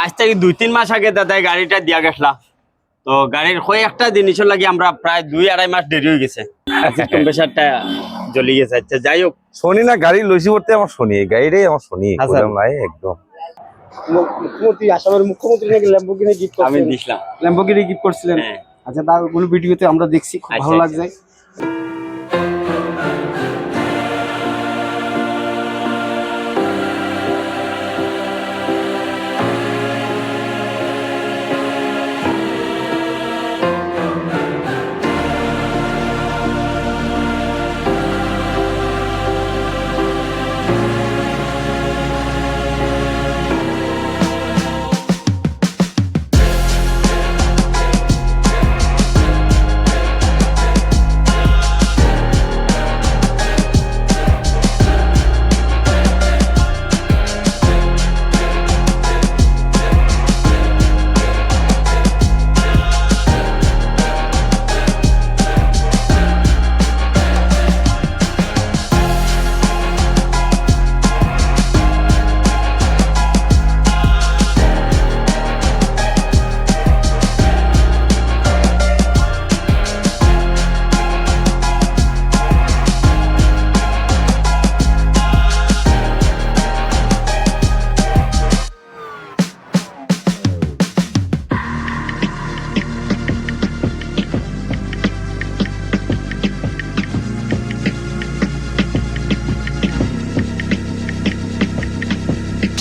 আজ থেকে 2-3 মাস আগে দাদা গাড়িটা দিয়া গেছলা। তো গাড়ির কয়েকটা জিনিসের লাগি আমরা প্রায় 2-2.5 মাস দেরি হয়ে গেছে। কম্প্রেসারটা জ্বলি গেছে। আচ্ছা যাই হোক, শনি না গাড়ি লইছি বলতে আমার শনি, এই গাড়িটাই আমার শনি কইলাম নাই একদম। মুখ্যমন্ত্রী আসামের মুখ্যমন্ত্রী নাকি ল্যাম্বোর্গিনি গিফট আমি করছিলেন। দিছিলাম। ল্যাম্বোর্গিনি গিফট করছিলেন। হ্যাঁ। আচ্ছা তার কোনো ভিডিওতে আমরা দেখছি, খুব ভালো লাগছে।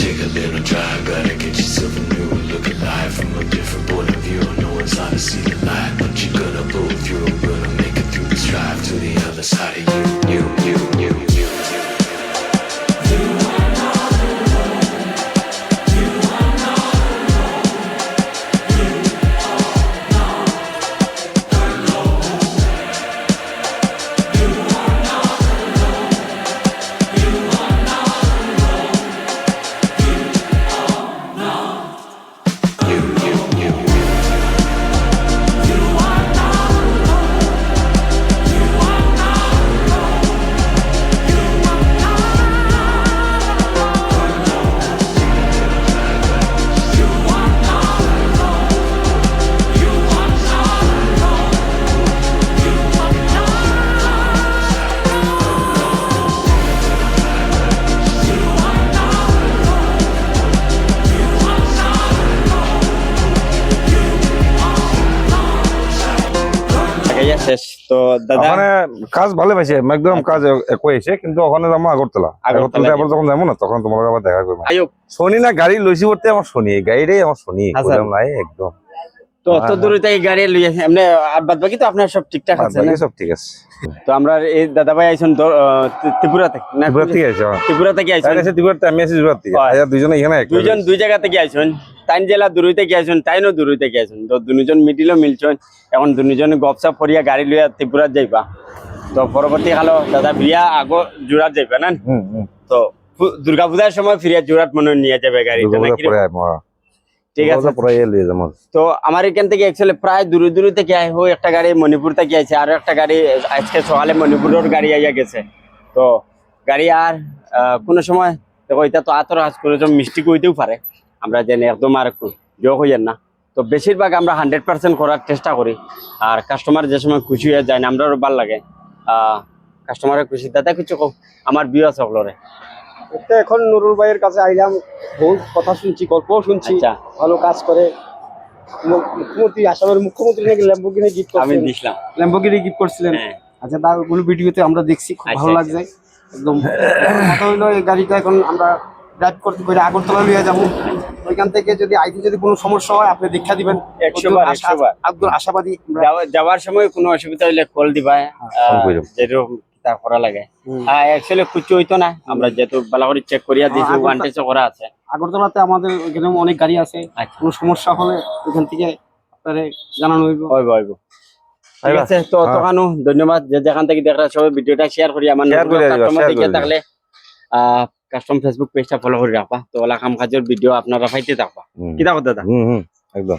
Take a little drive, gotta get yourself a new look alive from a different point of view. No one's on to see the light, but you're gonna pull through. Gonna make it through this drive to the other side of you. শেষ তো দাদা ওখানে কাজ ভালো পাইছে, একদম কাজ কইছে, কিন্তু ওখানে যাবো আগরতলা আবার যখন যাবো না তখন তোমার আবার দেখা করবো। শনি না গাড়ি লইছি বলতে আমার শনি, এই গাড়িটাই আমার শনি কইলাম নাই একদম। তো অত দূর থেকে গাড়ি লইয়া এমনি আর বাদ বাকি তো আপনার সব ঠিকঠাক আছে না? সব ঠিক আছে। তো আমরা এই দাদা ভাই আইছেন ত্রিপুরা থেকে না? ত্রিপুরা থেকে আইছে। ত্রিপুরা থেকে আইছেন? ত্রিপুরা আমি আছি ত্রিপুরা থেকে। দুইজনে এখানে দুইজন দুই জায়গা থেকে আইছেন। তাইন জেলা দূরই থেকে আইছেন, তাইনও দূরই থেকে আইছেন। তো দুজন মিডিলও মিলছেন। এখন দুজন গপসাপ করিয়া গাড়ি লইয়া ত্রিপুরা যাইবা। তো পরবর্তী কালো দাদা বিয়া আগো জোড়াত যাইবা না? তো দুর্গা পূজার সময় ফিরিয়া জোড়াত মনে নিয়ে যাবে গাড়িটা নাকি? ঠিক আছে। তো আমার এখান থেকে অ্যাকচুয়ালি প্রায় দূরে থেকে আই হই, একটা গাড়ি মণিপুর থেকে আইছে, আর একটা গাড়ি আজকে সকালে মণিপুরের গাড়ি আইয়া গেছে। তো গাড়ি আর কোনো সময় দেখো এটা তো আতর হাজ করে মিষ্টি কইতেও পারে, আমরা জানি একদম আর যোগ হইয়েন না। তো বেশিরভাগ আমরা 100% করার চেষ্টা করি, আর কাস্টমার যে সময় খুশি হয়ে যায় না আমরাও ভালো লাগে। কাস্টমারের খুশি দাদা কিছু আমার বিয়ে সকলরে। এখন নুরুল ভাইয়ের কাছে আইলাম, বহুত কথা শুনছি, গল্পও শুনছি। ভালো কাজ করে। মুখ্যমন্ত্রী আসামের মুখ্যমন্ত্রী নাকি ল্যাম্বোর্গিনি গিফট করছিলেন। আমি দিছিলাম। ল্যাম্বোর্গিনি গিফট করছিলেন। আচ্ছা তার কোনো ভিডিওতে আমরা দেখছি, খুব ভালো লাগছে একদম। কথা হইলো এই গাড়িটা এখন আমরা ড্রাইভ করতে করে আগরতলা লিয়ে যাবো। ওইখান থেকে যদি আইতে যদি কোনো সমস্যা হয় আপনি দেখা দিবেন। 100 বার একদম আশাবাদী। যাওয়ার সময় কোনো অসুবিধা হইলে কল দিবা, যেরকম তা করা লাগে। অ্যাকচুয়ালি কুচু হইতো না, আমরা যেহেতু ভালো করে চেক করিয়া দিয়েছি, ওয়ান টেস্ট করা আছে। আগরতলাতে আমাদের ওখানে অনেক গাড়ি আছে, কোনো সমস্যা হলে ওখান থেকে আপনারে জানানো হইব। ঠিক আছে। তো তখনও ধন্যবাদ যে যেখান থেকে দেখরা সবাই ভিডিওটা শেয়ার করি। আমার কাস্টমার দিকে থাকলে কাস্টম ফেসবুক পেজটা ফলো করে রাখবা। তো ওলা কাম কাজের ভিডিও আপনারা পাইতে থাকবা। কি থাকো দাদা? একদম।